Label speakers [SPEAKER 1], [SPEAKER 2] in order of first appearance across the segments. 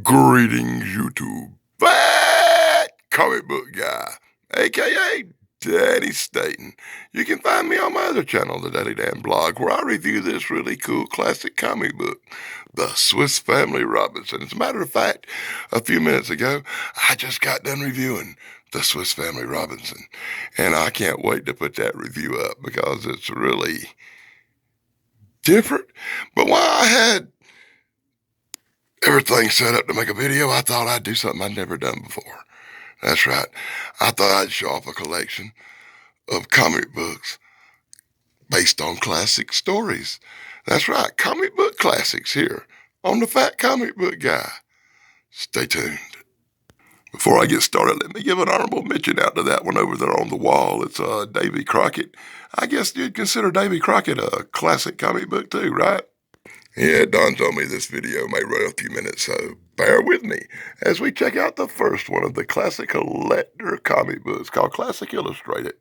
[SPEAKER 1] Greetings, YouTube. Fat comic book guy, aka Danny Staten. You can find me on my other channel, the Daily Dan Blog, where I review this really cool classic comic book, The Swiss Family Robinson. As a matter of fact, a few minutes ago, I just got done reviewing The Swiss Family Robinson, and I can't wait to put that review up because it's really different. But while I had everything set up to make a video, I thought I'd do something I'd never done before. That's right. I thought I'd show off a collection of comic books based on classic stories. That's right, comic book classics here on the Fat Comic Book Guy. Stay tuned. Before I get started, let me give an honorable mention out to that one over there on the wall. It's Davy Crockett. I guess you'd consider Davy Crockett a classic comic book too, right? Yeah, it dawns on me this video may run a few minutes, so bear with me as we check out the first one of the classic collector comic books called Classic Illustrated.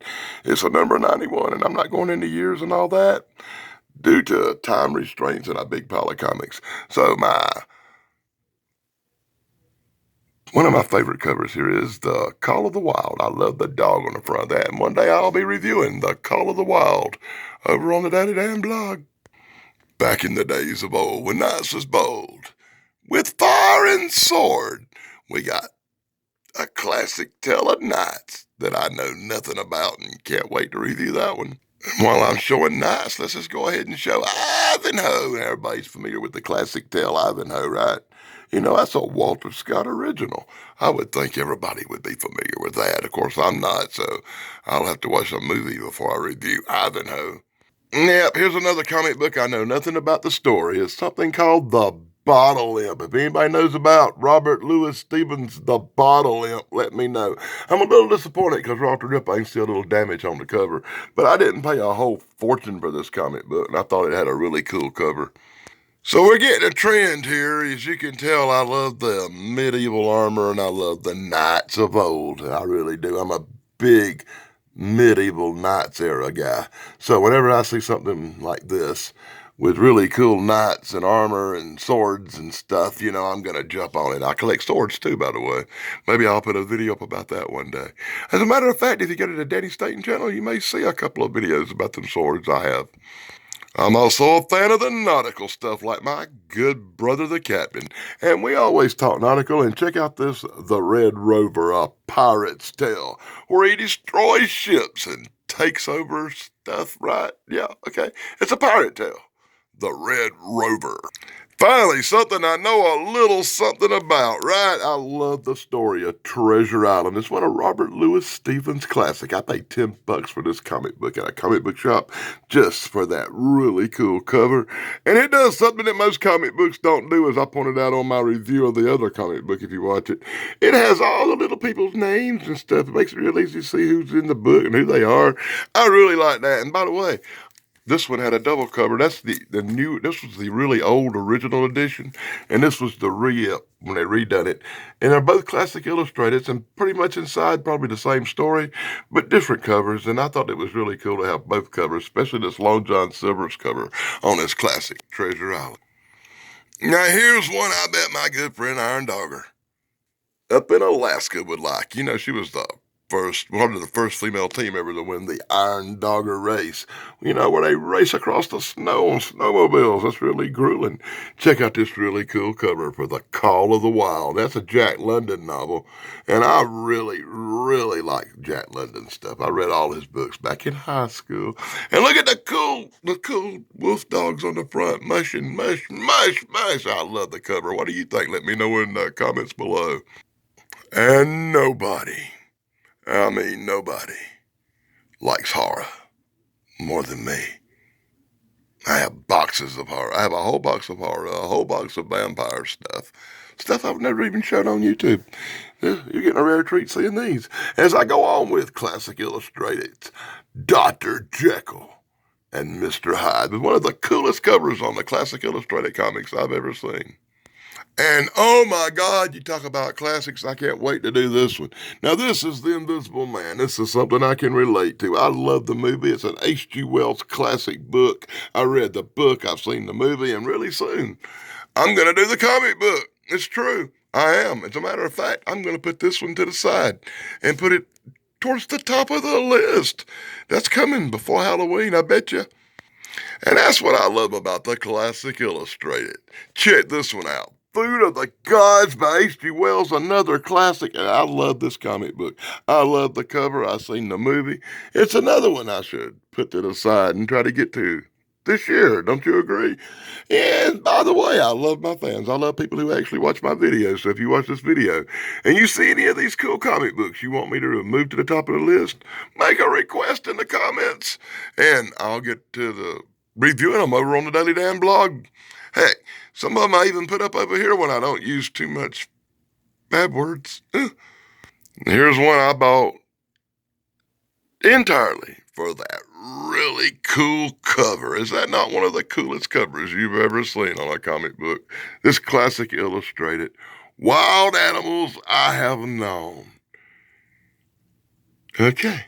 [SPEAKER 1] It's a number 91, and I'm not going into years and all that due to time restraints and a big pile of comics. So one of my favorite covers here is The Call of the Wild. I love the dog on the front of that, and one day I'll be reviewing The Call of the Wild over on the Daily Dan Blog. Back in the days of old, when knights was bold, with fire and sword, we got a classic tale of knights that I know nothing about and can't wait to review that one. And while I'm showing knights, let's just go ahead and show Ivanhoe. Everybody's familiar with the classic tale Ivanhoe, right? You know, that's a Walter Scott original. I would think everybody would be familiar with that. Of course, I'm not, so I'll have to watch a movie before I review Ivanhoe. Yep, here's another comic book I know nothing about the story. It's something called The Bottle Imp. If anybody knows about Robert Louis Stevens' The Bottle Imp, let me know. I'm a little disappointed because Walter Imp ain't still a little damage on the cover, but I didn't pay a whole fortune for this comic book, and I thought it had a really cool cover. So we're getting a trend here. As you can tell, I love the medieval armor, and I love the knights of old. I really do. I'm a big medieval knights era guy. So whenever I see something like this with really cool knights and armor and swords and stuff, you know, I'm going to jump on it. I collect swords too, by the way. Maybe I'll put a video up about that one day. As a matter of fact, if you go to the Danny Staten channel, you may see a couple of videos about them swords I have. I'm also a fan of the nautical stuff like my good brother the captain, and we always talk nautical, and check out this The Red Rover, A Pirate's Tale, where he destroys ships and takes over stuff, right? Yeah, okay. It's a pirate tale. The Red Rover. Finally, something I know a little something about, right? I love the story of Treasure Island. It's one of Robert Louis Stevens' classic. I paid $10 for this comic book at a comic book shop just for that really cool cover. And it does something that most comic books don't do, as I pointed out on my review of the other comic book, if you watch it. It has all the little people's names and stuff. It makes it real easy to see who's in the book and who they are. I really like that. And by the way, this one had a double cover. That's the new, this was the really old original edition, and this was the re-up when they redone it. And they're both classic illustrated and pretty much inside probably the same story, but different covers. And I thought it was really cool to have both covers, especially this Long John Silver's cover on this classic Treasure Island. Now here's one I bet my good friend Iron Dogger up in Alaska would like. You know, she was one of the first female team ever to win the Iron Dogger race. You know, where they race across the snow on snowmobiles. That's really grueling. Check out this really cool cover for The Call of the Wild. That's a Jack London novel, and I really, really like Jack London stuff. I read all his books back in high school. And look at the cool wolf dogs on the front. Mushing, mush, mush, mush. I love the cover. What do you think? Let me know in the comments below. And nobody likes horror more than me. I have boxes of horror. I have a whole box of horror, a whole box of vampire stuff. Stuff I've never even shown on YouTube. You're getting a rare treat seeing these. As I go on with Classic Illustrated, Dr. Jekyll and Mr. Hyde. One of the coolest covers on the Classic Illustrated comics I've ever seen. And oh my God, you talk about classics. I can't wait to do this one. Now, this is The Invisible Man. This is something I can relate to. I love the movie. It's an H.G. Wells classic book. I read the book, I've seen the movie, and really soon I'm going to do the comic book. It's true. I am. As a matter of fact, I'm going to put this one to the side and put it towards the top of the list. That's coming before Halloween, I bet you. And that's what I love about the Classic Illustrated. Check this one out. Food of the Gods by H.G. Wells, another classic. And I love this comic book. I love the cover. I've seen the movie. It's another one I should put to the side and try to get to this year. Don't you agree? And by the way, I love my fans. I love people who actually watch my videos. So if you watch this video and you see any of these cool comic books you want me to move to the top of the list, make a request in the comments and I'll get to the reviewing them over on the Daily Dan blog. Heck, some of them I even put up over here when I don't use too much bad words. Here's one I bought entirely for that really cool cover. Is that not one of the coolest covers you've ever seen on a comic book? This Classic Illustrated Wild Animals I Have Known. Okay.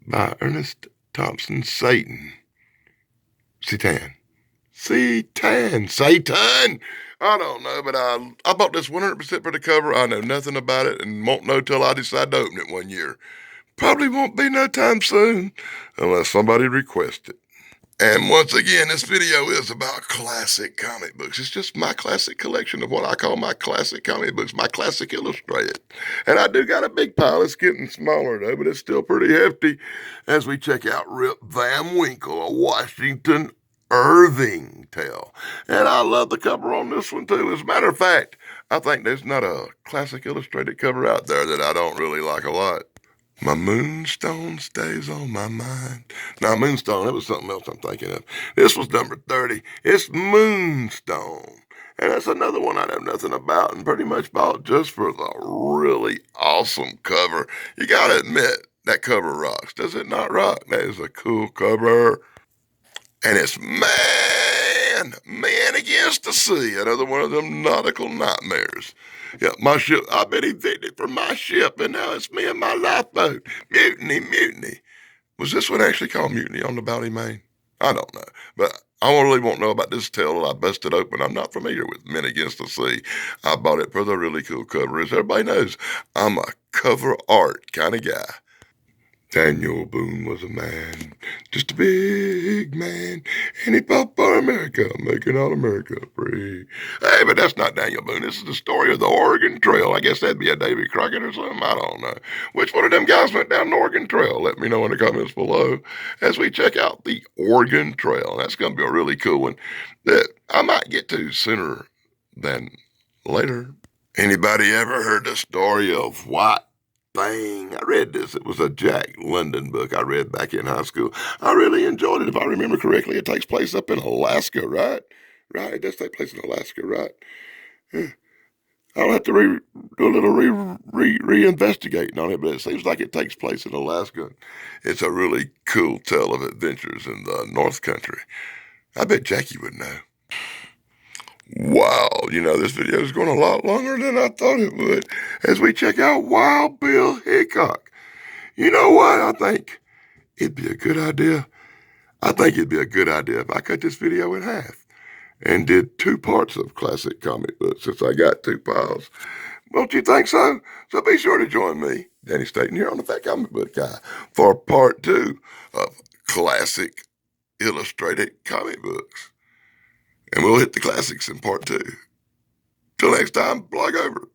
[SPEAKER 1] By Ernest Thompson Satan. Satan. I don't know, but I bought this 100% for the cover. I know nothing about it and won't know till I decide to open it one year. Probably won't be no time soon unless somebody requests it. And once again, this video is about classic comic books. It's just my classic collection of what I call my classic comic books, my Classic Illustrated. And I do got a big pile. It's getting smaller though, but it's still pretty hefty as we check out Rip Van Winkle, a Washington Irving tale. And I love the cover on this one too. As a matter of fact, I think there's not a Classic Illustrated cover out there that I don't really like a lot. My moonstone stays on my mind. Now, moonstone, that was something else I'm thinking of. This was number 30. It's Moonstone. And that's another one I know nothing about and pretty much bought just for the really awesome cover. You gotta admit, that cover rocks. Does it not rock? That is a cool cover. And it's Man Against the Sea, another one of them nautical nightmares. Yeah, my ship, I've been evicted from my ship, and now it's me and my lifeboat. Mutiny. Was this one actually called Mutiny on the Ballymain? I don't know, but I really won't know about this tale till I bust it open. I'm not familiar with Men Against the Sea. I bought it for the really cool cover. As everybody knows, I'm a cover art kind of guy. Daniel Boone was a man, just a big man, and he fought for America, making all America free. Hey, but that's not Daniel Boone. This is the story of the Oregon Trail. I guess that'd be a Davy Crockett or something. I don't know. Which one of them guys went down the Oregon Trail? Let me know in the comments below as we check out the Oregon Trail. That's going to be a really cool one that I might get to sooner than later. Anybody ever heard the story of White Fang? I read this. It was a Jack London book I read back in high school. I really enjoyed it. If I remember correctly, it takes place up in Alaska, right? Right, it does take place in Alaska, right? Yeah. I'll have to do a little reinvestigating on it, but it seems like it takes place in Alaska. It's a really cool tale of adventures in the North Country. I bet Jackie would know. Wow, this video is going a lot longer than I thought it would as we check out Wild Bill Hickok. You know what? I think it'd be a good idea. I think it'd be a good idea if I cut this video in half and did 2 parts of classic comic books since I got 2 files. Don't you think so? So be sure to join me, Danny Staten, here on the Fat Comic Book Guy for part 2 of classic illustrated comic books. And we'll hit the classics in part 2. Till next time, blog over.